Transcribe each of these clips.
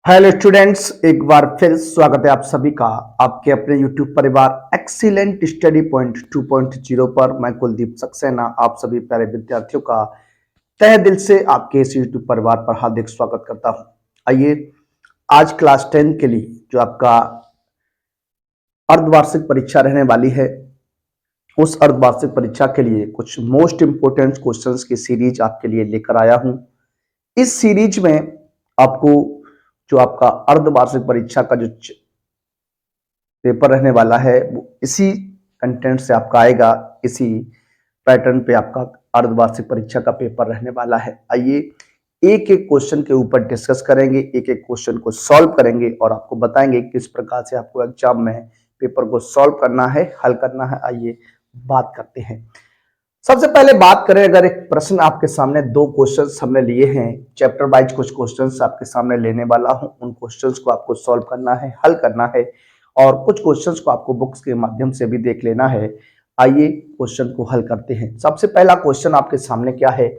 Hello students, एक बार फिर स्वागत है आप सभी का आपके अपने YouTube परिवार एक्सीलेंट स्टडी पॉइंट 2.0 पर। मैं कुलदीप सक्सेना आप सभी प्यारे विद्यार्थियों का तहे दिल से आपके इस YouTube परिवार पर हार्दिक स्वागत करता हूं। आइए आज क्लास 10 के लिए जो आपका अर्धवार्षिक परीक्षा रहने वाली है, उस अर्धवार्षिक परीक्षा के लिए कुछ मोस्ट इंपोर्टेंट क्वेश्चंस की सीरीज आपके लिए लेकर आया हूं। इस सीरीज में आपको जो आपका अर्धवार्षिक परीक्षा का जो पेपर रहने वाला है वो इसी कंटेंट से आपका आएगा, इसी पैटर्न पे आपका अर्धवार्षिक परीक्षा का पेपर रहने वाला है। आइए एक एक क्वेश्चन के ऊपर डिस्कस करेंगे, एक एक क्वेश्चन को सॉल्व करेंगे और आपको बताएंगे किस प्रकार से आपको एग्जाम में पेपर को सॉल्व करना है, हल करना है। आइए बात करते हैं। सबसे पहले बात करें, अगर एक प्रश्न आपके सामने, दो क्वेश्चंस हमने लिए हैं, चैप्टर वाइज कुछ क्वेश्चंस आपके सामने लेने वाला हूं, उन क्वेश्चंस को आपको सॉल्व करना है, हल करना है और कुछ क्वेश्चंस को आपको बुक्स के माध्यम से भी देख लेना है। आइए क्वेश्चन को हल करते हैं। सबसे पहला क्वेश्चन आपके सामने क्या है,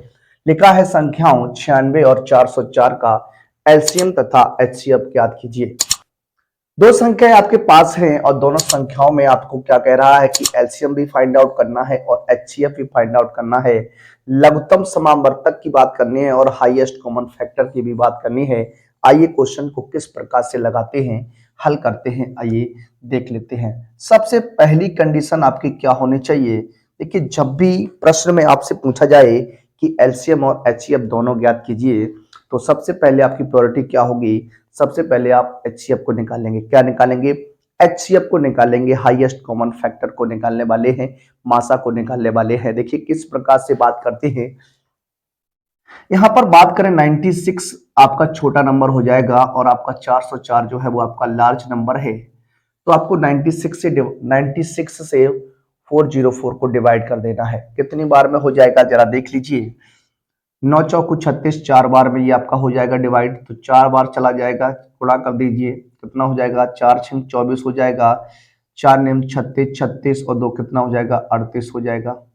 लिखा है संख्याओं 96 और 404 का एलसीएम तथा एचसीएफ ज्ञात कीजिए। दो संख्याएं आपके पास हैं और दोनों संख्याओं में आपको क्या कह रहा है कि एलसीएम भी फाइंड आउट करना है और एचसीएफ भी फाइंड आउट करना है, लघुत्तम समावर्तक की बात करनी है और हाईएस्ट कॉमन फैक्टर की भी बात करनी है। आइए क्वेश्चन को किस प्रकार से लगाते हैं, हल करते हैं, आइए देख लेते हैं। सबसे पहली कंडीशन आपकी क्या होनी चाहिए, देखिए जब भी प्रश्न में आपसे पूछा जाए कि एलसीएम और एचसीएफ दोनों ज्ञात कीजिए तो सबसे पहले आपकी प्रायोरिटी क्या होगी, सबसे पहले आप एचसीएफ को निकालेंगे। क्या निकालेंगे? एचसीएफ को निकालेंगे, हाईएस्ट कॉमन फैक्टर को निकालने वाले हैं, मासा को निकालने वाले हैं। देखिए किस प्रकार से बात करते हैं। यहां पर बात करें 96 आपका छोटा नंबर हो जाएगा और आपका 404 जो है वो आपका लार्ज नंबर है, तो आपको 96 से 404 को डिवाइड कर देना है। कितनी बार में हो जाएगा जरा देख लीजिए। 9 चौकू 36, 4 बार में ये आपका हो जाएगा डिवाइड, तो 4 बार चला जाएगा, गुणा कर दीजिए, कितना हो जाएगा, 4 छंग 24 हो जाएगा, 4 नेम 36, 36 और 2 कितना हो जाएगा, 38 हो जाएगा,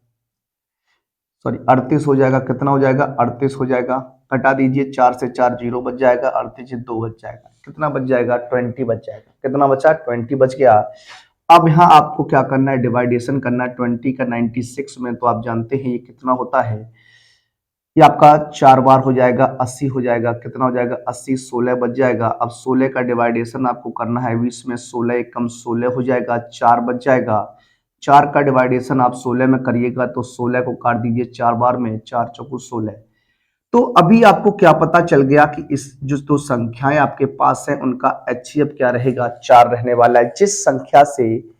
सॉरी 38 हो जाएगा, कितना हो जाएगा, 38 हो जाएगा। घटा दीजिए, 4 से 4 जीरो बच जाएगा, 38 से 2 बच जाएगा, कितना बच जाएगा, 20 बच जाएगा। कितना बचा, 20 बच गया। अब यहाँ आपको क्या करना है, डिवाइडेशन करना है 20 का 96 में, तो आप जानते हैं ये कितना होता है, ये आपका 4 बार हो जाएगा, 80 हो जाएगा, कितना हो जाएगा, 80, 16 बच जाएगा। अब 16 का डिवाइडेशन आपको करना है 20 में, 16 एकम 16 हो जाएगा, 4 बच जाएगा। 4 का डिवाइडेशन आप 16 में करिएगा तो 16 को काट दीजिए 4 बार में, 4 चौको 16। तो अभी आपको क्या पता चल गया कि इस जो दो संख्याएं आपके पास हैं उनका एचसीएफ क्या रहेगा, 4 रहने वाला है। जिस संख्या से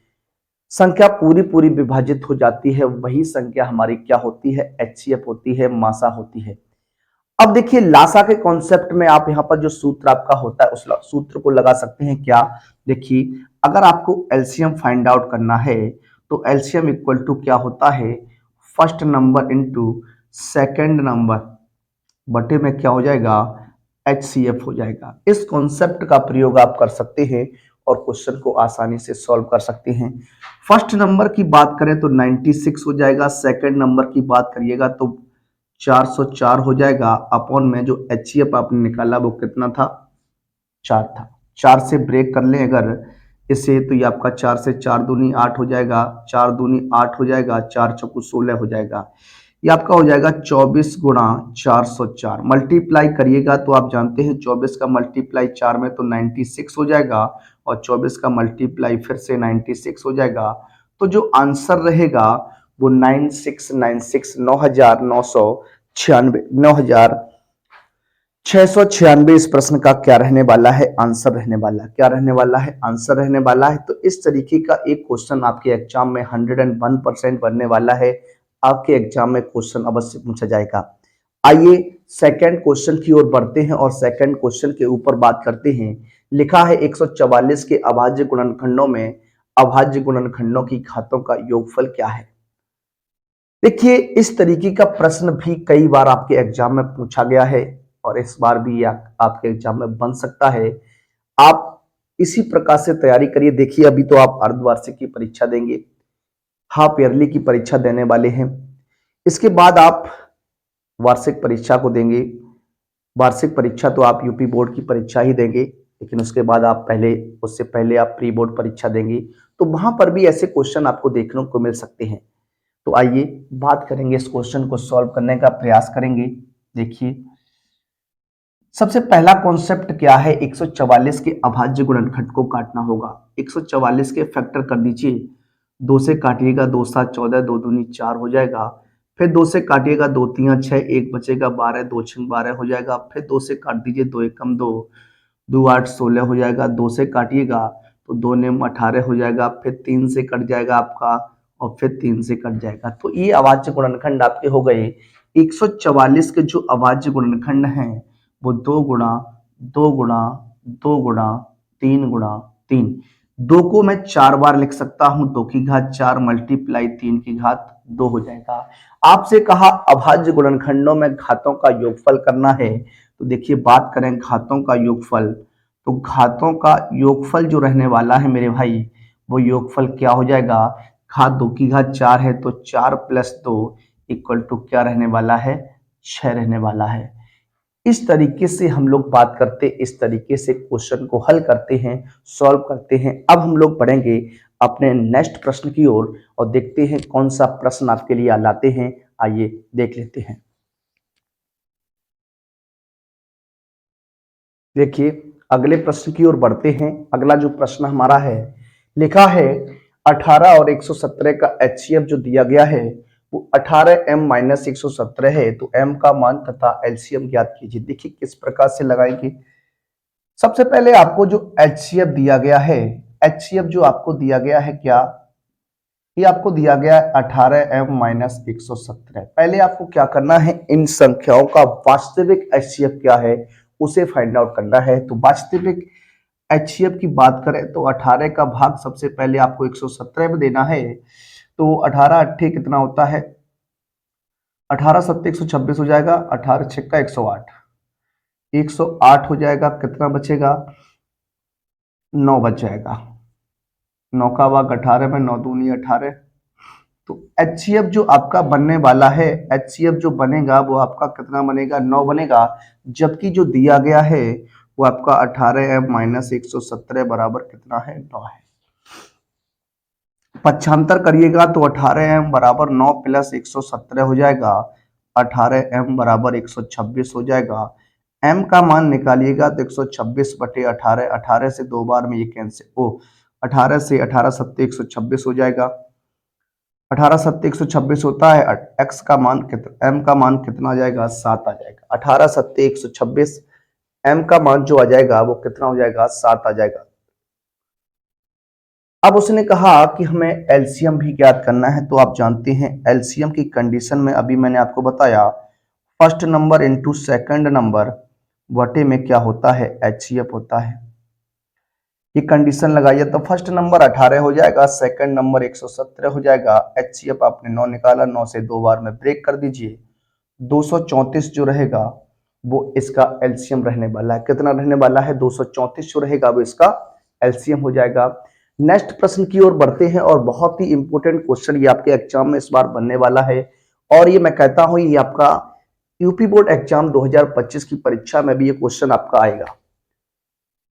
संख्या पूरी पूरी विभाजित हो जाती है वही संख्या हमारी क्या होती है, एचसीएफ होती है, मासा होती है। अब देखिए लासा के कॉन्सेप्ट में आप यहाँ पर जो सूत्र आपका होता है उस सूत्र को लगा सकते हैं क्या। देखिए अगर आपको एलसीएम फाइंड आउट करना है तो एलसीएम इक्वल टू क्या होता है, first number into second number बटे में क्या हो जाएगा, एचसीएफ हो जाएगा। इस कॉन्सेप्ट का प्रयोग आप कर सकते हैं और क्वेश्चन को आसानी से सॉल्व कर सकते हैं। फर्स्ट नंबर की बात करें तो 96 हो जाएगा, सेकंड नंबर की बात करिएगा तो 404 हो जाएगा, अपॉन में जो एचसीएफ आपने निकाला वो कितना था, 4 था। 4 से ब्रेक कर लें अगर इसे तो ये आपका 4 से 4 दूनी 8 हो जाएगा, 4 दूनी 8 हो जाएगा, 4 चौकू 16 हो जाएगा। ये आपका हो जाएगा 24 गुणा 404। मल्टीप्लाई करिएगा तो आप जानते हैं 24 का मल्टीप्लाई 4 में तो 96 हो जाएगा और 24 का मल्टीप्लाई फिर से 96 हो जाएगा। तो जो आंसर रहेगा वो 9696 9996 9696 इस प्रश्न का क्या रहने वाला है, आंसर रहने वाला है। क्या रहने वाला है, आंसर रहने वाला है। तो इस तरीके का एक क्वेश्चन आपके एग्जाम में 101% बनने वाला है। आपके एग्जाम में क्वेश्चन अवश्य पूछा जाएगा। आइए सेकंड क्वेश्चन की ओर बढ़ते हैं और सेकंड क्वेश्चन के ऊपर बात करते हैं। लिखा है 144 के अभाज्य गुणनखंडों में अभाज्य गुणनखंडों की घातों का योगफल क्या है। देखिए इस तरीके का प्रश्न भी कई बार आपके एग्जाम में पूछा गया है और इस बार भी आपके एग्जाम में बन सकता है। आप इसी प्रकार से तैयारी करिए। देखिए अभी तो आप अर्धवार्षिक की परीक्षा देंगे, हाफ ईयरली की परीक्षा देने वाले हैं, इसके बाद आप वार्षिक परीक्षा को देंगे। वार्षिक परीक्षा तो आप यूपी बोर्ड की परीक्षा ही देंगे, लेकिन उसके बाद आप उससे पहले आप प्री बोर्ड परीक्षा देंगे, तो वहां पर भी ऐसे क्वेश्चन आपको देखने को मिल सकते हैं। तो आइए बात करेंगे, इस क्वेश्चन को सॉल्व करने का प्रयास करेंगे। देखिए, सबसे पहला कॉन्सेप्ट क्या है, 144 के अभाज्य गुणनखंड को काटना होगा। 144 के फैक्टर कर दीजिए, 2 से काटिएगा 2 7 14, 2 दूनी 4 हो जाएगा। फिर 2 से काटिएगा 2 3 6, 1 बचेगा 12, 2 6 12 हो जाएगा। फिर 2 से काट दीजिए, 2 एकम 2, 2 8 16 हो जाएगा। 2 से काटिएगा तो 2 नेम 18 हो जाएगा। फिर 3 से कट जाएगा आपका, और फिर 3 से कट जाएगा। तो ये अभाज्य गुणनखंड आपके हो गए। 144 के जो अभाज्य गुणनखंड हैं वो 2 गुणा 2 गुणा 2 गुणा 3 गुणा 3। 2 को मैं 4 बार लिख सकता हूं, 2 की घात 4 मल्टीप्लाई 3 की घात 2 हो जाएगा। आपसे कहा अभाज्य गुणनखंडों में घातों का योगफल करना है। तो देखिए, बात करें घातों का योगफल, तो घातों का योगफल जो रहने वाला है मेरे भाई, वो योगफल क्या हो जाएगा, घात 2 की घात 4 है तो 4 + 2 इक्वल टू क्या रहने वाला है, 6 रहने वाला है। इस तरीके से हम लोग बात करते, इस तरीके से क्वेश्चन को हल करते हैं, सॉल्व करते हैं। अब हम लोग बढ़ेंगे अपने नेक्स्ट प्रश्न की ओर और देखते हैं कौन सा प्रश्न आपके लिए लाते हैं। आइए देख लेते हैं। देखिए, अगले प्रश्न की ओर बढ़ते हैं। अगला जो प्रश्न हमारा है, लिखा है 18 और 117 का एचसीएफ जो दिया गया है वो 18m - 117 है, तो m का मान तथा एलसीएम ज्ञात कीजिए। देखिए किस प्रकार से लगाएंगे। सबसे पहले आपको जो एचसीएफ दिया गया है, एचसीएफ जो आपको दिया गया है क्या, ये आपको दिया गया है 18m - 117। पहले आपको क्या करना है, इन संख्याओं का वास्तविक एचसीएफ क्या है उसे फाइंड आउट करना है। तो वास्तविक एचसीएफ की बात करें तो 18 का भाग सबसे पहले आपको 117 में देना है। तो 18 अट्ठे कितना होता है, 18 सत्ते 126 हो जाएगा, 18 छक्का 108, 108 हो जाएगा। कितना बचेगा, 9 बच जाएगा। 9 का भाग 18 में, 9 दूनी 18। तो एचसीएफ जो आपका बनने वाला है, एचसीएफ जो बनेगा वो आपका कितना बनेगा, 9 बनेगा। जबकि जो दिया गया है वो आपका 18m - 117 बराबर कितना है, 9 है। पक्षांतर करिएगा तो 18m बराबर 9 + 117 हो जाएगा, 18m बराबर 126 हो जाएगा। m का मान निकालिएगा तो 126 बटे 18, 18 से 2 बार में ये कैंसिल, ओ 18 से 18 सत्ते 126 हो जाएगा। 18 सत्ते 126 होता है, x का मान कितना, m का मान कितना आ जाएगा, 7 आ जाएगा। 18 सत्ते 126, m का मान जो आ जाएगा वो कितना हो जाएगा, 7 आ जाएगा। अब उसने कहा कि हमें एलसीएम भी ज्ञात करना है। तो आप जानते हैं एलसीएम की कंडीशन में अभी मैंने आपको बताया, first number into second number बटे में क्या होता है, एचसीएफ होता है। ये कंडीशन लगाइए तो फर्स्ट नंबर 18 हो जाएगा, सेकंड नंबर 117 हो जाएगा। एचसीएफ आपने 9 निकाला, 9 से 2 बार में ब्रेक कर दीजिए। 234 जो रहेगा वो इसका एलसीएम रहने वाला है। कितना रहने वाला है, 234 जो रहेगा वो इसका एलसीएम हो जाएगा। नेक्स्ट प्रश्न की ओर बढ़ते हैं और बहुत ही इंपॉर्टेंट क्वेश्चन ये आपके एग्जाम में इस बार बनने वाला है। और ये मैं कहता हूं ये आपका यूपी बोर्ड एग्जाम 2025 की परीक्षा में भी ये क्वेश्चन आपका आएगा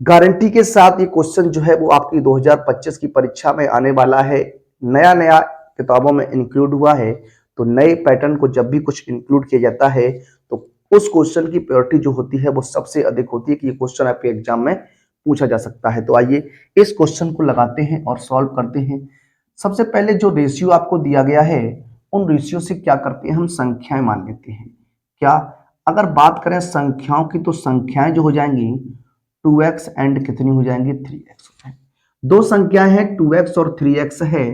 गारंटी के साथ। ये क्वेश्चन जो है वो आपकी 2025 की परीक्षा में आने वाला है। नया नया किताबों में इंक्लूड हुआ है, तो नए पैटर्न को जब भी कुछ इंक्लूड किया जाता है तो उस क्वेश्चन की प्रायोरिटी जो होती है वो सबसे अधिक होती है कि ये क्वेश्चन आपके एग्जाम में पूछा जा सकता है। तो आइए इस क्वेश्चन को लगाते हैं और सॉल्व करते हैं। सबसे पहले जो रेशियो आपको दिया गया है उन रेशियो से क्या करते हैं, हम संख्याएं मान लेते हैं। क्या, अगर बात करें संख्याओं की तो संख्याएं जो हो जाएंगी 2x एंड कितनी हो जाएंगी, 3x हो जाएंगी। दो संख्याएं हैं 2x और 3x है।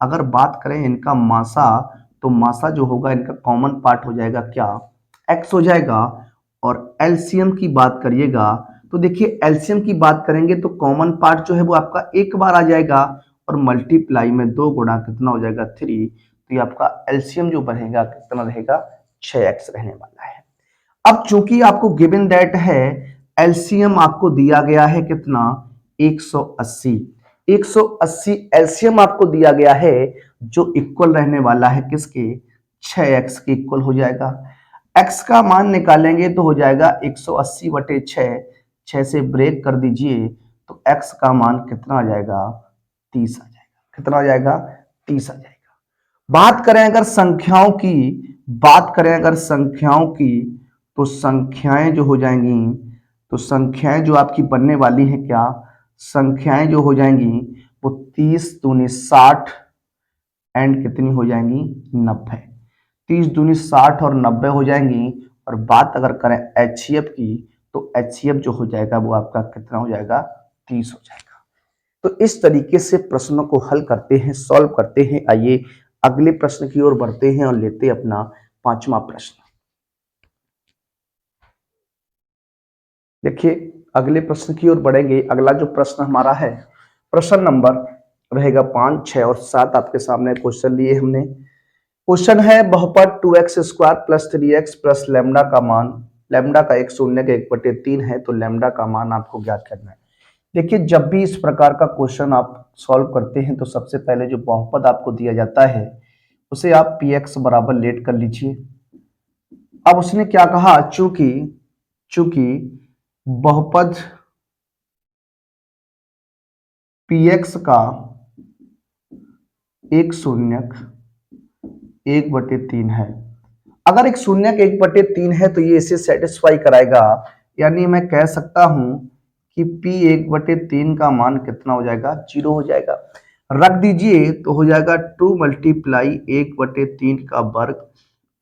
अगर बात करें इनका मासा, तो मासा जो होगा इनका कॉमन पार्ट हो जाएगा क्या, x हो जाएगा। और एलसीएम की बात करिएगा तो देखिए एलसीएम की बात करेंगे तो कॉमन पार्ट जो है वो आपका एक बार आ जाएगा और मल्टीप्लाई में 2 गुणा कितना हो जाएगा, 3। तो ये आपका एलसीएम जो बनेगा कितना रहेगा, 6x रहने वाला है। अब चूंकि आपको गिवन दैट है, एलसीएम आपको दिया गया है कितना, 180। 180 एलसीएम आपको दिया गया है जो इक्वल रहने वाला है किसके, 6x के इक्वल हो जाएगा। x का मान निकालेंगे तो हो जाएगा 180 बटे 6, 6 से ब्रेक कर दीजिए तो x का मान कितना आ जाएगा, 30 आ जाएगा। कितना आ जाएगा, 30 आ जाएगा। बात करें अगर संख्याओं की, बात करें अगर संख्याओं की, तो संख्याएं जो हो जाएंगी, तो संख्याएं जो आपकी बनने वाली हैं, क्या संख्याएं जो हो जाएंगी वो 30 दूनी 60 एंड कितनी हो जाएंगी, 90। 30 दूनी 60 और 90 हो जाएंगी। और बात अगर करें HCF की, तो HCF जो हो जाएगा वो आपका कितना हो जाएगा, 30 हो जाएगा। तो इस तरीके से प्रश्नों को हल करते हैं, सॉल्व करते हैं। आइए अगले प्रश्न की ओर बढ़ते हैं और लेते हैं अपना 5वां प्रश्न। देखिए अगले प्रश्न की ओर बढ़ेंगे। अगला जो प्रश्न हमारा है, प्रश्न नंबर रहेगा 5, 6 और 7 आपके सामने क्वेश्चन लिए हमने। क्वेश्चन है बहुपद 2x square plus 3x plus lambda का मान, लैम्डा का एक शून्य का 1/3 है, तो लैम्डा का मान आपको ज्ञात करना है। देखिए जब भी इस प्रकार का क्वेश्चन आप सॉल्व करते हैं तो सबसे पहले जो बहुपद आपको दिया जाता है उसे आप px बराबर लेट कर लीजिए। अब उसने क्या कहा, चूंकि चूंकि बहुपद px का एक शून्यक 1/3 है। अगर एक शून्यक 1/3 है तो ये इसे सेटिस्फाई कराएगा, यानी मैं कह सकता हूं कि p 1/3 का मान कितना हो जाएगा, 0 हो जाएगा। रख दीजिए तो हो जाएगा 2 मल्टीप्लाई 1/3 का वर्ग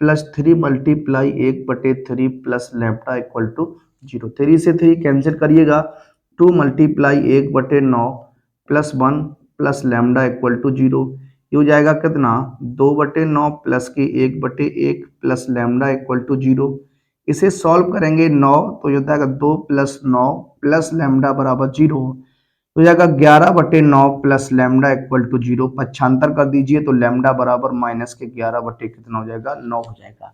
plus 3 multiply 1/3 plus lambda equal to 0। 3 से 3 कैंसिल करिएगा, 2 multiply 1/9 plus 1 plus lambda equal to 0। ये हो जाएगा कितना, 2/9 प्लस के 1/1 प्लस लैम्डा इक्वल टू 0। इसे सॉल्व करेंगे 9 तो ये हो जाएगा 2 प्लस 9 प्लस लैम्डा बराबर 0। हो जाएगा 11/9 प्लस लैम्डा इक्वल टू 0। पक्षांतर कर दीजिए तो लैम्डा बराबर माइनस के 11 बटे कितना हो जाएगा, 9 हो जाएगा।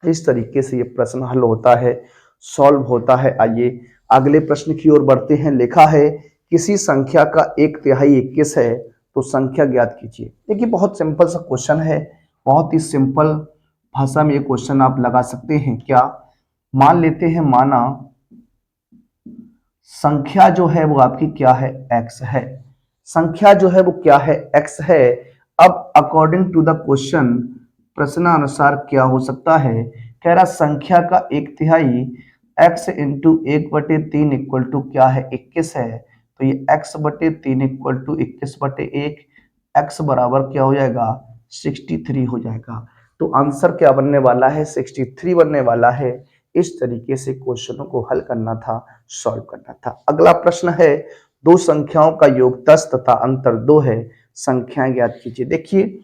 इस तरीके से ये प्रश्न हल होता है, सॉल्व होता है। आइए अगले प्रश्न की ओर बढ़ते हैं। लिखा है किसी संख्या का 1/3 21 है तो संख्या ज्ञात कीजिए। देखिए बहुत सिंपल सा क्वेश्चन है, बहुत ही सिंपल भाषा में ये क्वेश्चन आप लगा सकते हैं। क्या मान लेते हैं, माना संख्या जो है वो आपकी क्या है, x है। संख्या जो है वो क्या है, x है। अब अकॉर्डिंग टू द क्वेश्चन, प्रश्नानुसार क्या हो सकता है, कह रहा संख्या का 1/3 x इंटू 1/3 इक्वल टू क्या है, 21 है। तो ये x/3 इक्वल टू 21/1, x बराबर क्या हो जाएगा, 63 हो जाएगा। तो आंसर क्या बनने वाला है, 63 बनने वाला है। इस तरीके से क्वेश्चनों को हल करना था, सॉल्व करना था। अगला प्रश्न है, दो संख्याओं का योग 10 तथा अंतर 2 है, संख्याएं ज्ञात कीजिए। देखिए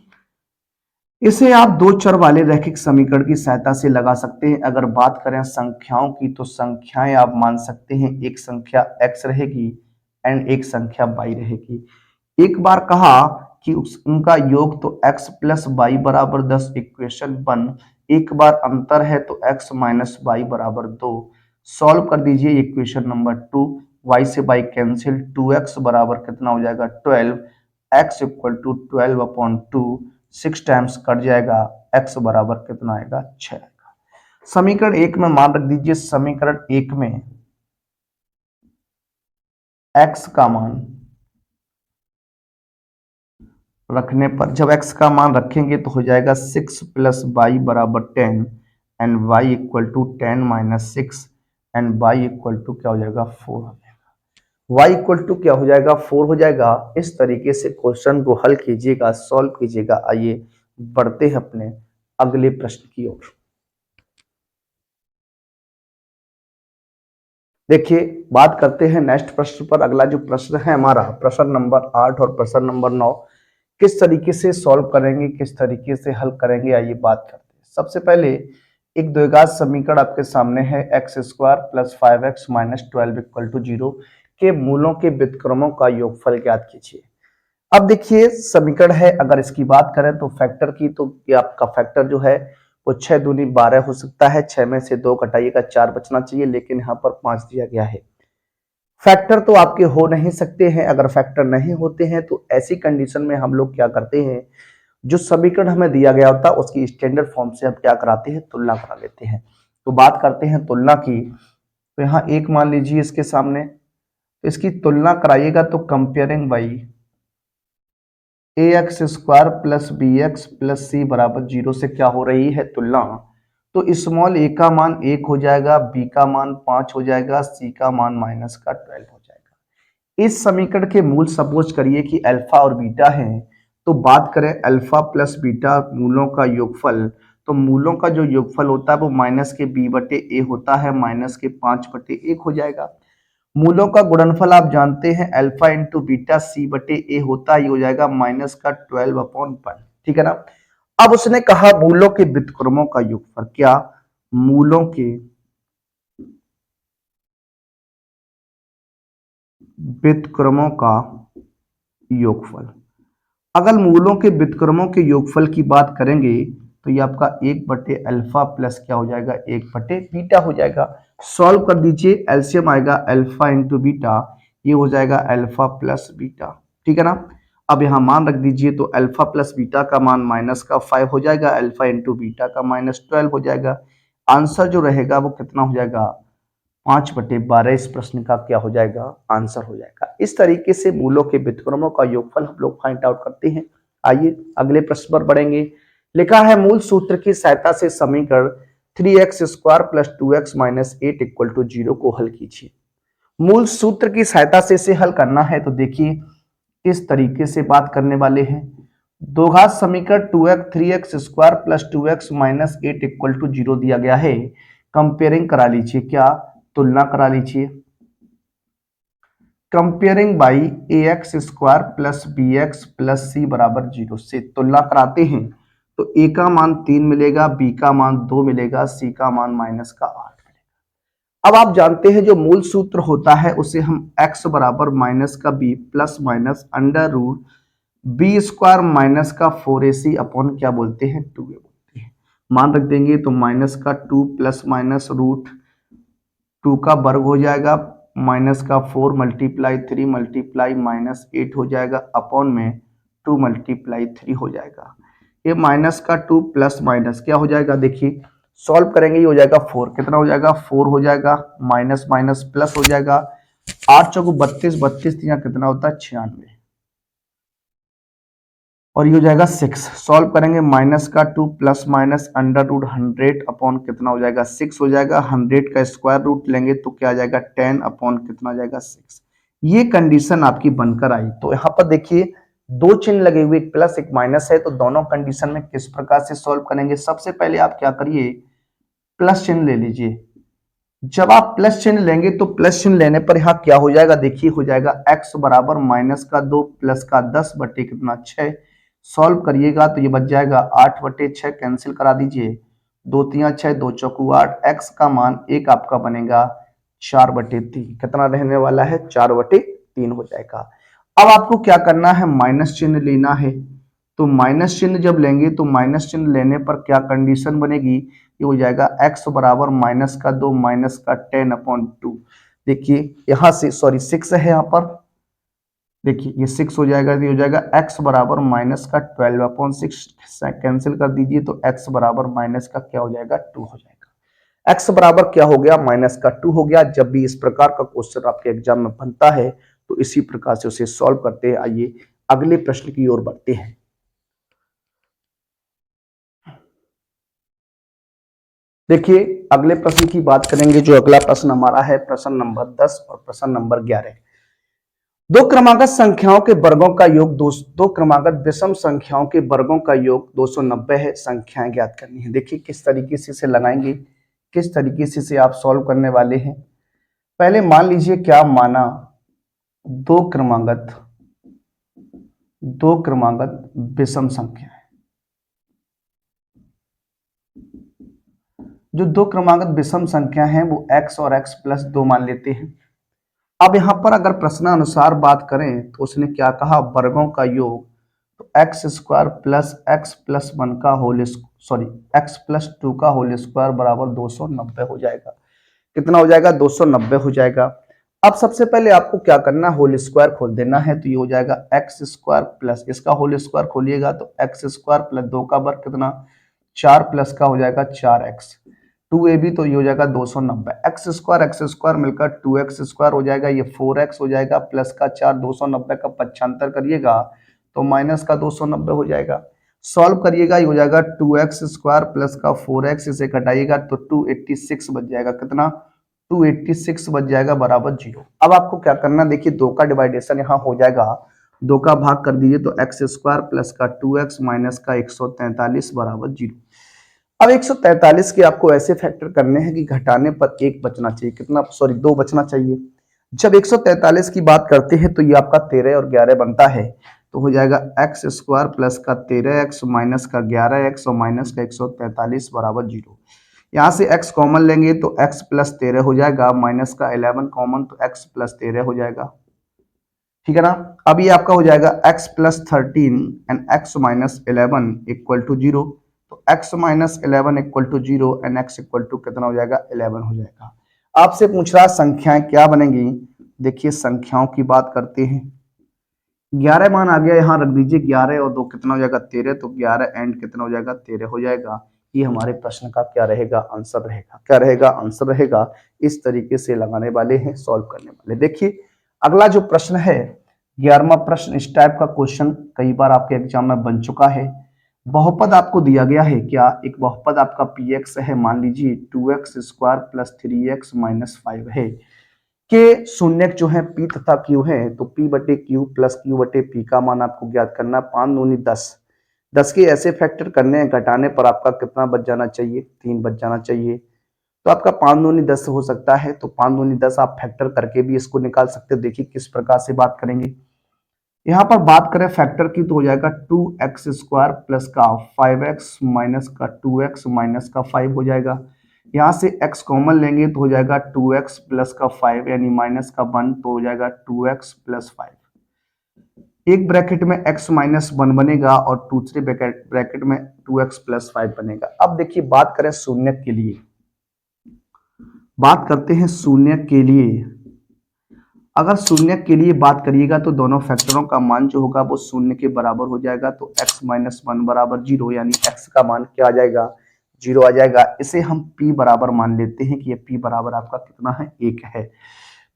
इसे आप दो चर वाले रैखिक समीकरण की सहायता से लगा सकते हैं। अगर बात करें संख्याओं की तो संख्याएं आप मान सकते हैं, एक संख्या x रहेगी एंड एक संख्या y रहेगी। एक बार कहा कि उनका योग तो x प्लस वाई बराबर 10, इक्वेशन 1। एक बार अंतर है तो x माइनस वाई बराबर 2। सॉल्व कर दीजिए इक्वेशन नंबर 2, y से y कैंसिल, 2x बराबर कितना हो जाएगा, 12, x equal to 12/2, 6 times cut जाएगा, x बराबर कितना आएगा, 6 आएगा। समीकरण 1 में मान रख दीजिए, समीकरण 1 में x का मान रखने पर, जब x का मान रखेंगे तो हो जाएगा 6 प्लस वाई बराबर 10 and y equal to 10 minus 6 and y equal to क्या हो जाएगा, 4 हो जाएगा। y इक्वल टू क्या हो जाएगा, 4 हो जाएगा। इस तरीके से क्वेश्चन को हल कीजिएगा, सॉल्व कीजिएगा। आइए बढ़ते हैं अपने अगले प्रश्न की ओर। देखिए बात करते हैं नेक्स्ट प्रश्न पर। अगला जो प्रश्न है हमारा, प्रश्न नंबर 8 और प्रश्न नंबर 9, किस तरीके से सॉल्व करेंगे, किस तरीके से हल करेंगे, आइए बात करते हैं। सबसे पहले एक द्विघात समीकरण आपके सामने है, x square plus 5x minus 12 equal to 0 के मूलों के व्युत्क्रमों का योगफल ज्ञात कीजिए। अब देखिए समीकरण है, अगर इसकी बात करें तो फैक्टर की, तो ये आपका फैक्टर जो है वो 6 दूनी 12 हो सकता है। 6 में से 2 घटाइएगा, 4 बचना चाहिए, लेकिन यहाँ पर 5 दिया गया है। फैक्टर तो आपके हो नहीं सकते हैं। अगर फैक्टर नहीं होते हैं तो ऐसी कंडीशन में हम लोग क्या करते हैं, जो समीकरण हमें दिया गया होता है उसकी स्टैंडर्ड फॉर्म से हम क्या कराते हैं, तुलना करा लेते हैं। तो बात करते हैं तुलना की। तो यहाँ एक मान लीजिए इसके सामने, तो इसकी तुलना कराइएगा तो comparing by a x square plus b x plus c बराबर 0 से क्या हो रही है, तुलना। तो स्मॉल ए का मान 1 हो जाएगा, बी का मान 5 हो जाएगा, सी का मान माइनस का 12 हो जाएगा। इस समीकरण के मूल सपोज करिए कि अल्फा और बीटा हैं, तो बात करें अल्फा प्लस बीटा मूलों का योगफल, तो मूलों का जो योगफल होता है वो माइनस के बी बटे ए होता है, माइनस के 5 बटे 1 हो जाएगा। मूलों का गुणनफल आप जानते हैं अल्फा इंटू बीटा सी बटे ए होता है, ये हो जाएगा माइनस का 12/1, ठीक है ना। अब उसने कहा मूलों के व्युत्क्रमों का योगफल, क्या मूलों के व्युत्क्रमों का योगफल। अगर मूलों के व्युत्क्रमों के योगफल की बात करेंगे तो ये आपका 1 बटे अल्फा प्लस क्या हो जाएगा, 1 बटे बीटा हो जाएगा। सॉल्व कर दीजिए, एलसीएम आएगा अल्फा इंटू बीटा, ये हो जाएगा अल्फा प्लस बीटा, ठीक है ना। अब यहाँ मान रख दीजिए, तो अल्फा प्लस बीटा का मान माइनस का 5 हो जाएगा, अल्फा इंटू बीटा का -12 हो जाएगा। आंसर जो रहेगा वो कितना हो जाएगा, 5/12 इस प्रश्न का क्या हो जाएगा, आंसर हो जाएगा। इस तरीके से मूलों के व्युत्क्रमों का योगफल हम लोग फाइंड आउट करते हैं। आइए अगले प्रश्न पर बढ़ेंगे। लिखा है मूल सूत्र की सहायता से समीकरण 3x square plus 2x minus 8 equal to 0 को हल कीजिए। मूल सूत्र की सहायता से इसे हल करना है, तो देखिए इस तरीके से बात करने वाले हैं। दो घात समीकरण 2x 3x square plus 2x minus 8 equal to 0 दिया गया है। कंपेयरिंग करा लीजिए, क्या तुलना करा लीजिए। Comparing by a x square plus b x plus c बराबर 0 से तुलना कराते हैं, तो ए का मान 3 मिलेगा, बी का मान 2 मिलेगा, सी का मान माइनस का 8 मिलेगा। अब आप जानते हैं जो मूल सूत्र होता है उसे हम x बराबर माइनस का B plus minus under root B square minus का 4ac अपॉन क्या बोलते हैं, 2a बोलते हैं। मान रख देंगे तो माइनस का 2 प्लस माइनस रूट 2 का वर्ग हो जाएगा, माइनस का 4 मल्टीप्लाई 3 मल्टीप्लाई -8 हो जाएगा, अपॉन में 2 मल्टीप्लाई 3 हो जाएगा। ये माइनस का 2 प्लस माइनस क्या हो जाएगा, देखिए सॉल्व करेंगे, ये हो जाएगा 4, कितना हो जाएगा 4 हो जाएगा, माइनस माइनस प्लस हो जाएगा, 8 चौको 32, 32 यहाँ कितना होता है 96, और ये हो जाएगा 6। सॉल्व करेंगे, माइनस का 2 plus minus under root 100 upon कितना हो जाएगा 6 हो जाएगा, 100 का स्क्वायर रूट लेंगे तो क्या आ जाएगा 10 अपॉन कितना आ जाएगा 6। ये कंडीशन आपकी बनकर आई। तो यहाँ पर देखिए दो चिन्ह लगे हुए, एक प्लस एक माइनस है, तो दोनों कंडीशन में किस प्रकार से सॉल्व करेंगे। सबसे पहले आप क्या करिए, प्लस चिन्ह ले लीजिए। जब आप प्लस चिन्ह लेंगे तो प्लस चिन्ह लेने पर यहाँ क्या हो जाएगा, देखिए हो जाएगा x बराबर माइनस का 2 प्लस का 10 बटे कितना 6। सॉल्व करिएगा तो ये बच जाएगा 8 बटे 6, कैंसिल करा दीजिए, 2 3 6, 2 चौकू 8, x का मान एक आपका बनेगा 4/3, कितना रहने वाला है 4/3 हो जाएगा। अब आपको क्या करना है, माइनस चिन्ह लेना है। तो माइनस चिन्ह जब लेंगे तो माइनस चिन्ह लेने पर क्या कंडीशन बनेगी, ये हो जाएगा x बराबर माइनस का 2 माइनस का 10/2। देखिए यहाँ से सॉरी 6 है यहाँ पर, देखिए ये 6 हो जाएगा, ये हो जाएगा x बराबर माइनस का 12/6, कैंसिल कर दीजिए तो x बराबर माइनस का क्या हो जाएगा 2 हो जाएगा। x बराबर क्या हो गया, माइनस का 2 हो गया। जब भी इस प्रकार का क्वेश्चन आपके एग्जाम में बनता है तो इसी प्रकार से उसे सॉल्व करते हैं। आइए अगले प्रश्न की ओर बढ़ते हैं। देखिए अगले प्रश्न की बात करेंगे। जो अगला प्रश्न हमारा है प्रश्न नंबर 10 और प्रश्न नंबर 11। दो क्रमागत संख्याओं के वर्गों का योग दो क्रमागत विषम संख्याओं के वर्गों का योग 290 है। संख्याएं ज्ञात करनी है। देखिए किस तरीके से इसे लगाएंगे, किस तरीके से इसे आप सॉल्व करने वाले हैं। पहले मान लीजिए क्या माना, दो क्रमागत विषम संख्या है। जो दो क्रमागत विषम संख्या है वो x और x प्लस 2 मान लेते हैं। अब यहाँ पर अगर प्रश्नानुसार बात करें तो उसने क्या कहा, वर्गों का योग, तो x square plus x plus 1 का होल सॉरी एक्स प्लस 2 का होल स्क्वायर बराबर 290 हो जाएगा। कितना हो जाएगा 290 हो जाएगा। अब सबसे पहले आपको क्या करना है, होल स्क्वायर खोल देना है। तो ये हो जाएगा एक्स स्क्वायर प्लस इसका होल स्क्वायर खोलिएगा तो एक्स स्क्वायर प्लस 2 का वर्ग कितना 4 प्लस का हो जाएगा 4x 2ab, तो ये हो जाएगा 290। एक्स स्क्वायर मिलकर 2x स्क्वायर हो जाएगा, ये 4x हो जाएगा प्लस का 4 290 का पक्षांतर करिएगा तो माइनस का 290 हो जाएगा। सॉल्व करिएगा, ये हो जाएगा 2x स्क्वायर प्लस का 4x, इसे घटाइएगा तो 286 बच जाएगा। कितना 286 बच जाएगा बराबर 0। अब आपको क्या करना, देखिए 2 का डिवाइडेशन यहाँ हो जाएगा, 2 का भाग कर दीजिए तो एक्स स्क्वायर प्लस का 2x माइनस का 143 बराबर 0। अब 143 के आपको ऐसे फैक्टर करने हैं कि घटाने पर 1 बचना चाहिए, कितना सॉरी 2 बचना चाहिए। जब 143 की बात करते हैं तो ये आपका 13 और 11 बनता है, तो हो जाएगा एक्स स्क्वायर प्लस का 13x माइनस का 11x और माइनस का 143 बराबर 0। यहाँ से x कॉमन लेंगे तो x प्लस 13 हो जाएगा, माइनस का 11 कॉमन तो x प्लस 13 हो जाएगा, ठीक है ना। अब ये आपका हो जाएगा x plus 13 and x minus 11 equal to 0। तो x minus 11 equal to 0 and x equal to कितना हो जाएगा 11 हो जाएगा। आपसे पूछ रहा संख्याएं क्या बनेंगी, देखिए संख्याओं की बात करते हैं। 11 मान आ गया, यहाँ रख दीजिए 11 और 2 कितना हो जाएगा 13, तो 11 एंड कितना हो जाएगा 13 हो जाएगा। ये हमारे प्रश्न का क्या रहेगा आंसर रहेगा, क्या रहेगा आंसर रहेगा। इस तरीके से लगाने वाले हैं, सॉल्व करने वाले। देखिए अगला जो प्रश्न है 11वां प्रश्न, इस टाइप का क्वेश्चन कई बार आपके एग्जाम में बन चुका है। बहुपद आपको दिया गया है, क्या एक बहुपद आपका px है, मान लीजिए 2x square plus 3x minus 5 है के शून्यक जो है p तथा q है, तो p बटे q प्लस q बटे p का मान आपको ज्ञात करना। 5 दूनी 10, 10 के ऐसे फैक्टर करने हैं, घटाने पर आपका कितना बच जाना चाहिए 3 बच जाना चाहिए। तो आपका 5 दूनी 10 हो सकता है, तो 5 दूनी 10 आप फैक्टर करके भी इसको निकाल सकते हो। देखिए किस प्रकार से बात करेंगे, यहाँ पर बात करें फैक्टर की तो हो जाएगा 2x स्क्वायर प्लस का 5x माइनस का 2x माइनस का 5 हो जाएगा। यहाँ से x कॉमन लेंगे तो हो जाएगा 2x प्लस का 5 यानी माइनस का 1, तो हो जाएगा 2x प्लस 5। एक ब्रैकेट में x माइनस 1 बनेगा और दूसरे ब्रैकेट में 2x प्लस 5 बनेगा। अब देखिए बात करें शून्यक के लिए, बात करते हैं शून्यक के लिए। अगर शून्य के लिए बात करिएगा तो दोनों फैक्टरों का मान जो होगा वो शून्य के बराबर हो जाएगा, तो x माइनस 1 बराबर 0, यानी x का मान क्या आ जाएगा 0 आ जाएगा। इसे हम p बराबर मान लेते हैं कि ये p बराबर आपका कितना है 1 है।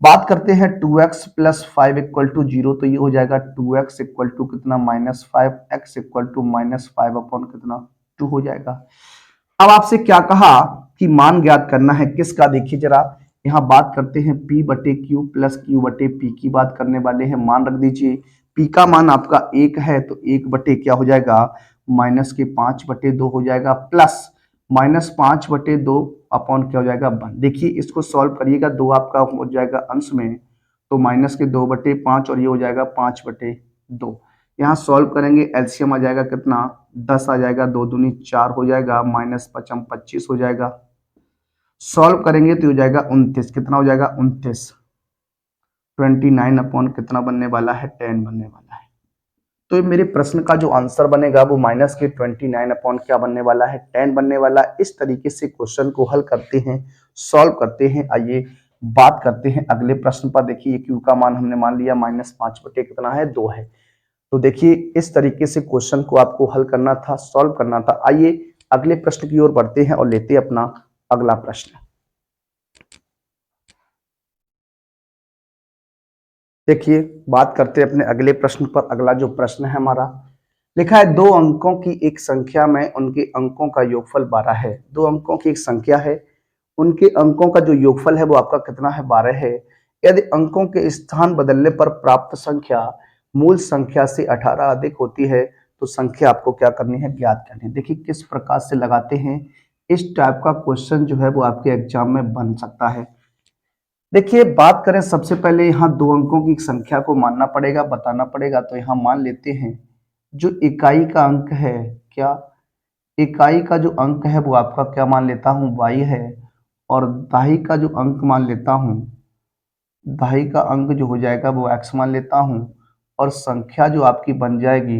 बात करते हैं 2x प्लस 5 इक्वल टू 0, तो ये हो जाएगा 2x इक्वल टू कितना minus 5, x equal to minus 5 upon कितना 2 हो जाएगा। अब आपसे क्या कहा कि मान ज्ञात करना है किसका, देखिए जरा यहाँ बात करते हैं p बटे q प्लस q बटे p की बात करने वाले हैं। मान रख दीजिए p का मान आपका 1 है, तो 1 बटे क्या हो जाएगा माइनस के 5 बटे 2 हो जाएगा, प्लस माइनस 5 बटे 2 अपॉन क्या हो जाएगा 1। देखिए इसको सॉल्व करिएगा, 2 आपका हो जाएगा अंश में, तो माइनस के 2 बटे 5 और ये हो जाएगा 5 बटे 2। यहाँ सॉल्व करेंगे एलसीएम आ जाएगा कितना 10 आ जाएगा, 2 दूनी 4 हो जाएगा, माइनस 5 25 हो जाएगा। सॉल्व करेंगे तो हो जाएगा 29, कितना हो जाएगा 29, 29 अपॉन कितना बनने वाला है 10 बनने वाला है। तो मेरे प्रश्न का जो आंसर बनेगा वो माइनस के 29 अपॉन क्या बनने वाला है 10 बनने वाला है। इस तरीके से क्वेश्चन को हल करते हैं, सॉल्व करते हैं। आइए बात करते हैं अगले प्रश्न पर। देखिए क्यू का मान हमने मान लिया माइनस 5 बटे कितना है 2 है। तो देखिए इस तरीके से क्वेश्चन को आपको हल करना था, सॉल्व करना था। आइए अगले प्रश्न की ओर बढ़ते हैं और लेते हैं अपना अगला प्रश्न। देखिए बात करते हैं अपने अगले प्रश्न पर। अगला जो प्रश्न है हमारा लिखा है 2 अंकों की एक संख्या में उनके अंकों का योगफल 12 है। 2 अंकों की एक संख्या है, उनके अंकों का जो योगफल है वो आपका कितना है 12 है। यदि अंकों के स्थान बदलने पर प्राप्त संख्या मूल संख्या से 18 अधिक होती है तो संख्या आपको क्या करनी है ज्ञात करनी है। देखिए किस प्रकार से लगाते हैं, इस टाइप का क्वेश्चन जो है वो आपके एग्जाम में बन सकता है। देखिए बात करें सबसे पहले यहाँ 2 अंकों की संख्या को मानना पड़ेगा, बताना पड़ेगा। तो यहाँ मान लेते हैं जो इकाई का अंक है, क्या इकाई का जो अंक है वो आपका क्या मान लेता हूँ y है, और दहाई का जो अंक मान लेता हूँ, दहाई का अंक जो हो जाएगा वो x मान लेता हूँ, और संख्या जो आपकी बन जाएगी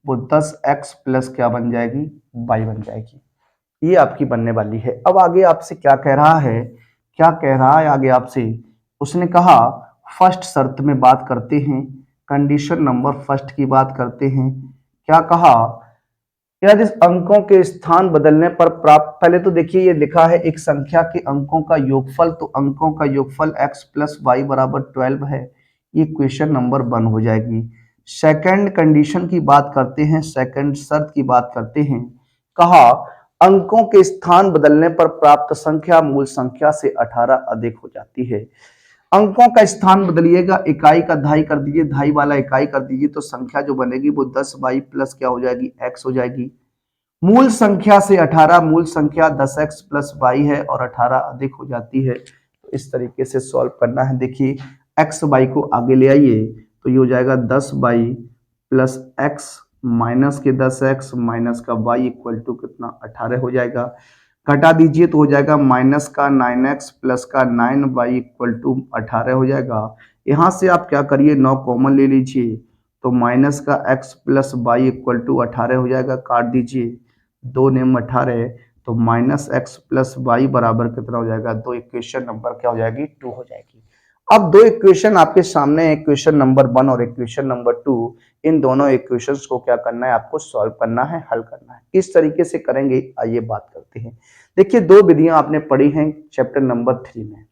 वो 10x प्लस क्या बन जाएगी y बन जाएगी। ये आपकी बनने वाली है। अब आगे आपसे क्या कह रहा है, क्या कह रहा है आगे आपसे, उसने कहा फर्स्ट शर्त में बात करते हैं, कंडीशन नंबर फर्स्ट की बात करते हैं। क्या कहा, यदि अंकों के स्थान बदलने पर प्राप्त, पहले तो देखिए ये लिखा है एक संख्या के अंकों का योगफल, तो अंकों का योगफल x प्लस वाई बराबर 12 है, ये क्वेश्चन नंबर 1 हो जाएगी। सेकंड कंडीशन की बात करते हैं, सेकंड शर्त की बात करते हैं। कहा अंकों के स्थान बदलने पर प्राप्त संख्या मूल संख्या से 18 अधिक हो जाती है। अंकों का स्थान बदलिएगा, इकाई का धाई कर दीजिए, धाई वाला इकाई कर दीजिए, तो संख्या जो बनेगी वो 10 बाई प्लस क्या हो जाएगी, x हो जाएगी। मूल संख्या से 18, मूल संख्या 10x प्लस वाई है और 18 अधिक हो जाती है। तो इस तरीके से सॉल्व करना है। देखिए x बाई को आगे ले आइए, तो ये हो जाएगा 10 बाई प्लस x माइनस के 10x माइनस का y इक्वल टू कितना, 18 हो जाएगा। घटा दीजिए तो हो जाएगा माइनस का 9x प्लस का 9y इक्वल टू 18 हो जाएगा। यहाँ से आप क्या करिए, 9 कॉमन ले लीजिए, तो माइनस का x plus Y equal to 18 हो जाएगा। काट दीजिए, 2 नेम 18, तो माइनस एक्स प्लस वाई बराबर कितना हो जाएगा, दो इक्वेशन नंबर क्या हो जाएगी, 2 हो जाएगी। अब दो इक्वेशन आपके सामने, इक्वेशन नंबर 1 और इक्वेशन नंबर 2, इन दोनों इक्वेशंस को क्या करना है, आपको सॉल्व करना है, हल करना है। किस तरीके से करेंगे आइए बात करते हैं। देखिए दो विधियां आपने पढ़ी हैं चैप्टर नंबर 3 में,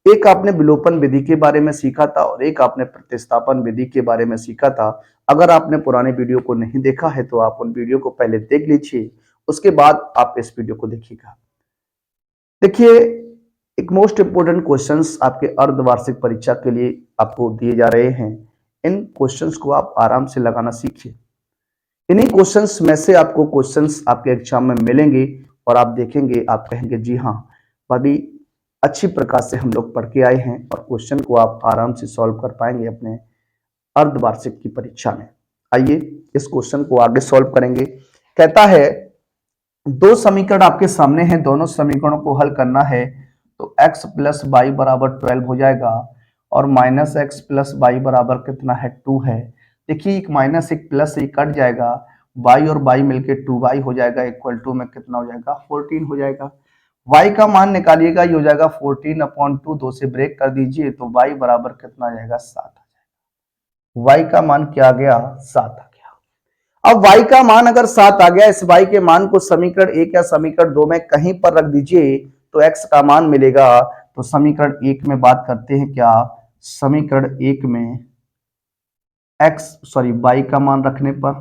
एक आपने विलोपन विधि के बारे में सीखा था और एक आपने प्रतिस्थापन विधि के बारे में सीखा था। अगर आपने पुराने वीडियो को नहीं देखा है तो आप उन वीडियो को पहले देख लीजिए, उसके बाद आप इस वीडियो को देखिएगा। देखिए एक मोस्ट इंपोर्टेंट क्वेश्चंस आपके अर्धवार्षिक परीक्षा के लिए आपको दिए जा रहे हैं। इन क्वेश्चंस को आप आराम से लगाना सीखिए। इन्हीं क्वेश्चंस में से आपको क्वेश्चंस आपके एग्जाम में मिलेंगे और आप देखेंगे, आप कहेंगे जी हाँ, बड़ी अच्छी प्रकार से हम लोग पढ़ के आए हैं और क्वेश्चन को आप आराम से सॉल्व कर पाएंगे अपने अर्धवार्षिक की परीक्षा में। आइए इस क्वेश्चन को आगे सॉल्व करेंगे। कहता है दो समीकरण आपके सामने हैं, दोनों समीकरणों को हल करना है, तो x प्लस वाई बराबर 12 हो जाएगा और माइनस एक्स प्लस वाई बराबर कितना है, 2 है। देखिए एक माइनस एक प्लस एक कट जाएगा, y और y मिलके 2y हो जाएगा, इक्वल टू में कितना हो जाएगा, 14 हो जाएगा। y का मान निकालिएगा, ये हो जाएगा 14/2, 2 से ब्रेक कर दीजिए तो y बराबर कितना आ जाएगा, 7 आ जाएगा। y का मान क्या आ गया, 7 आ गया। अब y का मान अगर 7 आ गया, इस y के मान को समीकरण 1 या समीकरण 2 में कहीं पर रख दीजिए तो x का मान मिलेगा। तो समीकरण 1 में बात करते हैं, क्या समीकरण 1 में y का मान रखने पर,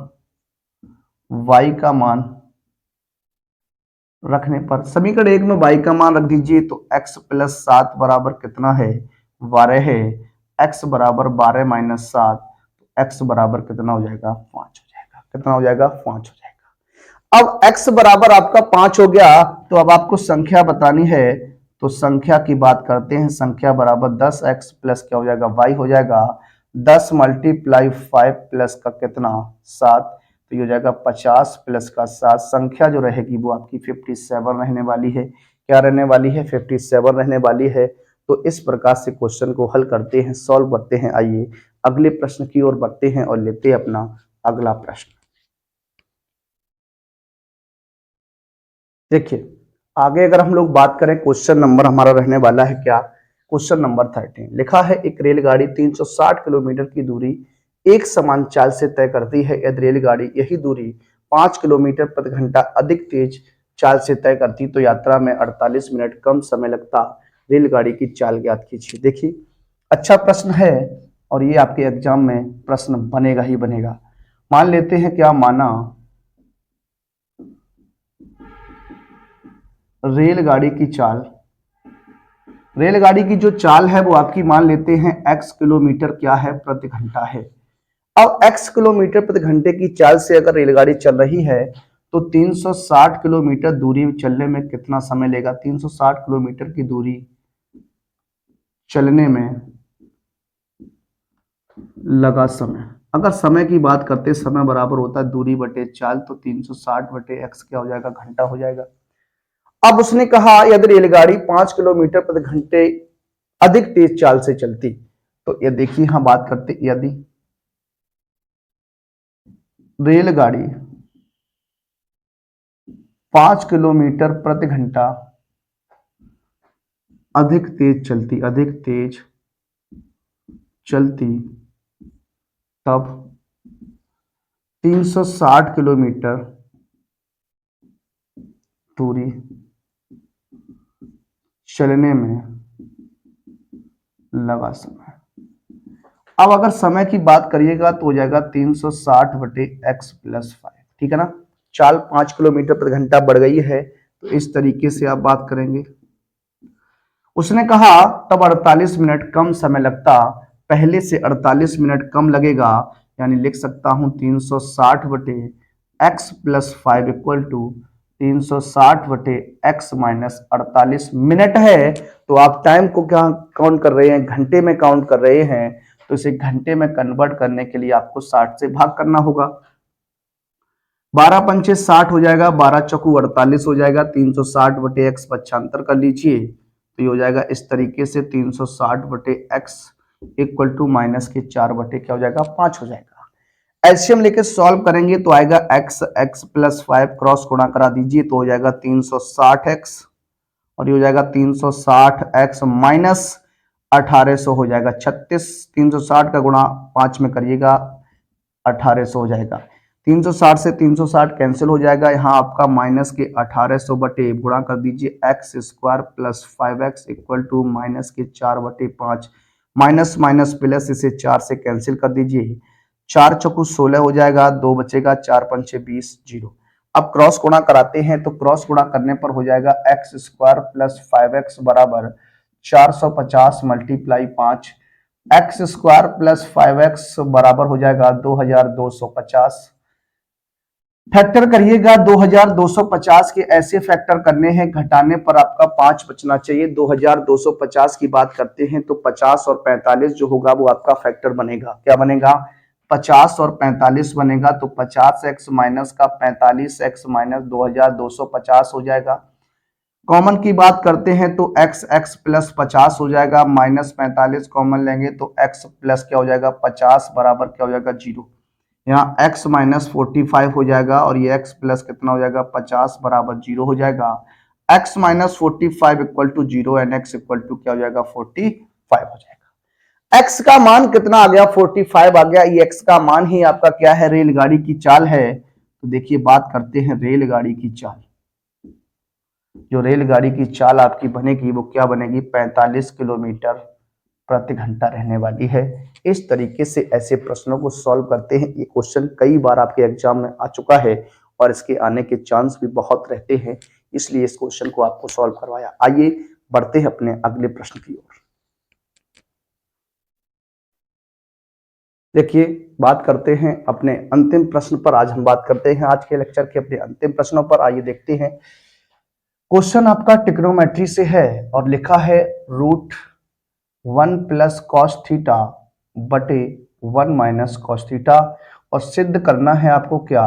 y का मान रखने पर समीकरण 1 में y का मान रख दीजिए तो x प्लस 7 बराबर कितना है, 12 है। x बराबर 12 माइनस 7, x बराबर कितना हो जाएगा, 5 हो जाएगा। कितना हो जाएगा, 5 हो जाएगा। अब x बराबर आपका 5 हो गया, तो अब आपको संख्या बतानी है, तो संख्या की बात करते हैं। संख्या बराबर 10x प्लस क्या हो जाएगा, y हो जाएगा। 10 मल्टीप्लाई 5 प्लस का कितना, 7, तो ये हो जाएगा 50 प्लस का 7। संख्या जो रहेगी वो आपकी 57 रहने वाली है। क्या रहने वाली है, 57 रहने वाली है। तो इस प्रकार से क्वेश्चन को हल करते हैं, सॉल्व करते हैं। आइए अगले प्रश्न की ओर बढ़ते हैं और लेते हैं अपना अगला प्रश्न। देखिए आगे अगर हम लोग बात करें, क्वेश्चन नंबर हमारा रहने वाला है क्या, क्वेश्चन नंबर 13। लिखा है एक रेलगाड़ी 360 किलोमीटर की दूरी एक समान चाल से तय करती है। यदि रेलगाड़ी यही दूरी 5 किलोमीटर प्रति घंटा अधिक तेज चाल से तय करती तो यात्रा में 48 मिनट कम समय लगता। रेलगाड़ी की चाल ज्ञात कीजिए। देखिए अच्छा प्रश्न है और ये आपके एग्जाम में प्रश्न बनेगा ही बनेगा। मान लेते हैं, क्या माना, रेलगाड़ी की चाल, रेलगाड़ी की जो चाल है वो आपकी मान लेते हैं x किलोमीटर क्या है, प्रति घंटा है। अब x किलोमीटर प्रति घंटे की चाल से अगर रेलगाड़ी चल रही है तो 360 किलोमीटर दूरी चलने में कितना समय लेगा। 360 किलोमीटर की दूरी चलने में लगा समय, अगर समय की बात करते, समय बराबर होता है दूरी बटे चाल, तो 360 बटे x क्या हो जाएगा, घंटा हो जाएगा। अब उसने कहा यदि रेलगाड़ी 5 किलोमीटर प्रति घंटे अधिक तेज चाल से चलती, तो ये देखिए यहां बात करते, यदि रेलगाड़ी 5 किलोमीटर प्रति घंटा अधिक तेज चलती, अधिक तेज चलती तब 360 किलोमीटर दूरी चलने में लगा समय। अब अगर समय की बात करिएगा तो हो जाएगा 360 बटे एक्स प्लस 5, ठीक है ना। चाल 5 किलोमीटर प्रति घंटा बढ़ गई है, तो इस तरीके से आप बात करेंगे। उसने कहा तब 48 मिनट कम समय लगता, पहले से 48 मिनट कम लगेगा, यानी लिख सकता हूं 360 बटे एक्स प्लस 5 इक्वल टू 360 बटे एक्स माइनस 48 मिनट है। तो आप टाइम को क्या काउंट कर रहे हैं, घंटे में काउंट कर रहे हैं, तो इसे घंटे में कन्वर्ट करने के लिए आपको 60 से भाग करना होगा। 12 पंचे 60 हो जाएगा, 12 चौकू 48 हो जाएगा, 360 बटे एक्स पक्षांतर कर लीजिए, तो ये हो जाएगा इस तरीके से 360 बटे एक्स इक्वल टू माइनस के 4 बटे क्या हो जाएगा 5 हो जाएगा। एलसीएम लेके सॉल्व करेंगे तो आएगा x x प्लस 5 क्रॉस गुणा करा दीजिए तो हो जाएगा 360x, और ये हो जाएगा 360x माइनस 1800 हो जाएगा 36। 360 का गुणा 5 में करिएगा 1800 हो जाएगा। 360 से 360 कैंसिल हो जाएगा, यहाँ आपका माइनस के 1800 बटे गुणा कर दीजिए X square plus 5x equal to minus के 4 बटे 5, माइनस माइनस प्लस इसे 4 से कैंसिल कर दीजिए, 4 चौकू 16 हो जाएगा, 2 बचेगा, 4 पंचे 20, 0। अब क्रॉस गुणा कराते हैं तो क्रॉस गुणा करने पर हो जाएगा एक्स स्क्वायर प्लस 5x बराबर 450 multiply 5, x square plus 5x बराबर हो जाएगा 2250। फैक्टर करिएगा 2250 के, ऐसे फैक्टर करने हैं घटाने पर आपका 5 बचना चाहिए। 2250 की बात करते हैं तो 50 और 45 जो होगा वो आपका फैक्टर बनेगा, क्या बनेगा 50 और 45 बनेगा, तो 50x माइनस का 45x माइनस 2250 हो जाएगा। कॉमन की बात करते हैं तो x x प्लस 50 हो जाएगा, माइनस 45 कॉमन लेंगे तो x प्लस क्या हो जाएगा 50 बराबर क्या हो जाएगा 0। यहाँ x माइनस 45 हो जाएगा और ये x प्लस कितना हो जाएगा 50 बराबर 0 हो जाएगा। x minus 45 equal to 0 and x equal to क्या हो जाएगा 45 हो जाएगा। x का मान कितना आ गया 45 आ गया। ये x का मान ही आपका क्या है रेलगाड़ी की चाल है। तो देखिए बात करते हैं रेलगाड़ी की चाल। जो रेलगाड़ी की चाल आपकी बनेगी वो क्या बनेगी 45 किलोमीटर प्रति घंटा रहने वाली है। इस तरीके से ऐसे प्रश्नों को सॉल्व करते हैं। ये क्वेश्चन कई बार आपके एग्जाम में आ चुका है और इसके आने के चांस भी बहुत रहते हैं, इसलिए इस क्वेश्चन को आपको सॉल्व करवाया। आइए बढ़ते हैं अपने अगले प्रश्न की ओर। देखिए बात करते हैं अपने अंतिम प्रश्न पर। आज हम बात करते हैं आज के लेक्चर के अपने अंतिम प्रश्नों पर। आइए देखते हैं। क्वेश्चन आपका ट्रिग्नोमेट्री से है और लिखा है √1 प्लस कॉस थीटा बटे 1 माइनस कॉस थीटा, और सिद्ध करना है आपको क्या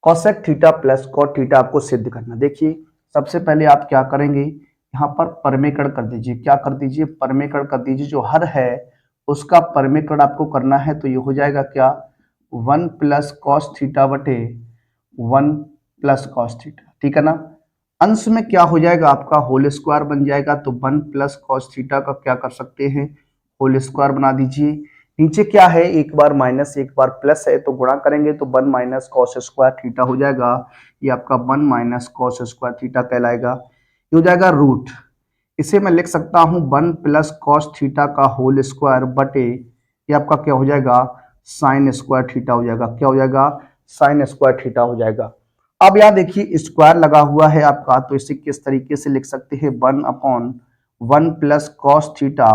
cosec theta plus cot theta आपको सिद्ध करना। देखिए सबसे पहले आप क्या करेंगे, यहाँ पर परमीकरण कर दीजिए। क्या कर दीजिए परमीकरण कर दीजिए। जो हर है उसका परमीकरण आपको करना है, तो ये हो जाएगा क्या 1 प्लस कॉस थीटा बटे 1 प्लस कॉस थीटा, ठीक है ना। अंश में क्या हो जाएगा आपका होल स्क्वायर बन जाएगा, तो 1 प्लस कॉस थीटा का क्या कर सकते हैं होल स्क्वायर बना दीजिए। नीचे क्या है एक बार माइनस एक बार प्लस है, तो गुणा करेंगे तो 1 माइनस कॉस स्क्वायर थीटा हो जाएगा। ये आपका 1 माइनस कॉस स्क्वायर थीटा कहलाएगा। ये हो जाएगा रूट, इसे मैं लिख सकता हूं 1 प्लस कॉस थीटा का होल स्क्वायर बटे ये आपका क्या हो जाएगा साइन स्क्वायर थीटा हो जाएगा। क्या हो जाएगा साइन स्क्वायर थीटा हो जाएगा। अब यहाँ देखिए स्क्वायर लगा हुआ है आपका, तो इसे किस तरीके से लिख सकते हैं 1/1 प्लस कॉस थीटा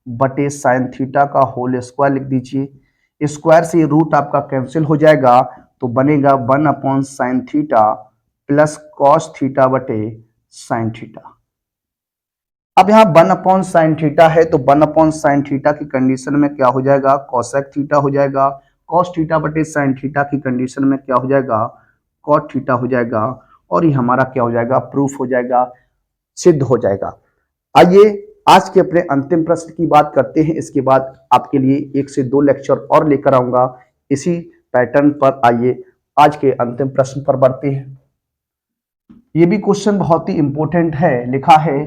बटे साइन थीटा का होल स्क्वायर लिख दीजिए। स्क्वायर से रूट आपका कैंसिल हो जाएगा, तो बनेगा 1/sin theta plus cos theta बटे साइन थीटा। अब यहाँ 1/sin थीटा है, तो 1/sin थीटा की कंडीशन में क्या हो जाएगा कॉसेक थीटा हो जाएगा। कॉस थीटा बटे साइन थीटा की कंडीशन में क्या हो जाएगा कॉट थीटा हो जाएगा, और ये हमारा क्या हो जाएगा प्रूफ हो जाएगा, सिद्ध हो जाएगा। आइए आज के अपने अंतिम प्रश्न की बात करते हैं। इसके बाद आपके लिए 1 से 2 लेक्चर और लेकर आऊंगा इसी पैटर्न पर। आइए आज के अंतिम प्रश्न पर बढ़ते हैं। ये भी क्वेश्चन बहुत ही इंपॉर्टेंट है। लिखा है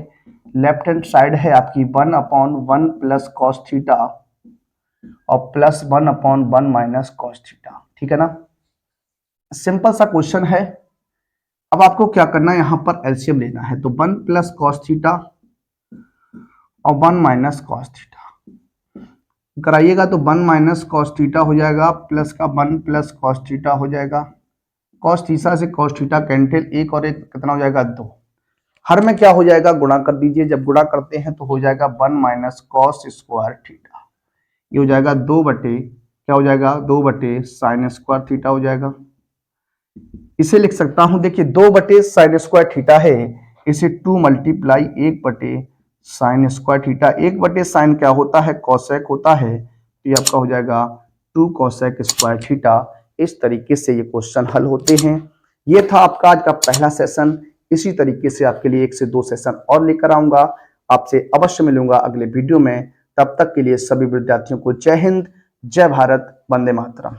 लेफ्ट हैंड साइड है आपकी 1/1 प्लस कॉस थीटा और प्लस 1/1 माइनस कॉस थीटा। ठीक है ना, सिंपल सा क्वेश्चन है। अब आपको क्या करना है, यहां पर एलसीएम लेना है, तो 1 प्लस कॉस थीटा और 1 माइनस कॉस थीटा कराइएगा तो 1 माइनस कॉस थीटा हो जाएगा, प्लस का 1 प्लस कॉस थीटा हो जाएगा। कॉस थीटा से कॉस थीटा कैंसिल, एक और एक कितना हो जाएगा 2। हर में क्या हो जाएगा, गुणा कर दीजिए। जब गुणा करते हैं तो हो जाएगा 1 माइनस कॉस स्क्वायर थीटा, ये हो जाएगा 2 बटे क्या हो जाएगा 2 बटे साइन स्क्वायर थीटा हो जाएगा। इसे लिख सकता हूं, देखिए 2 बटे साइन स्क्वायर थीटा है, इसे 2 मल्टीप्लाई 1 बटे साइन स्क्वायर थीटा। 1 बटे साइन क्या होता है, कॉसेक होता है, तो ये आपका हो जाएगा 2 कॉसेक स्क्वायर थीटा। इस तरीके से ये क्वेश्चन हल होते हैं। ये था आपका आज का पहला सेशन। इसी तरीके से आपके लिए 1 से 2 सेशन और लेकर आऊंगा। आपसे अवश्य मिलूंगा अगले वीडियो में। तब तक के लिए सभी विद्यार्थियों को जय हिंद, जय भारत, वंदे मातरम।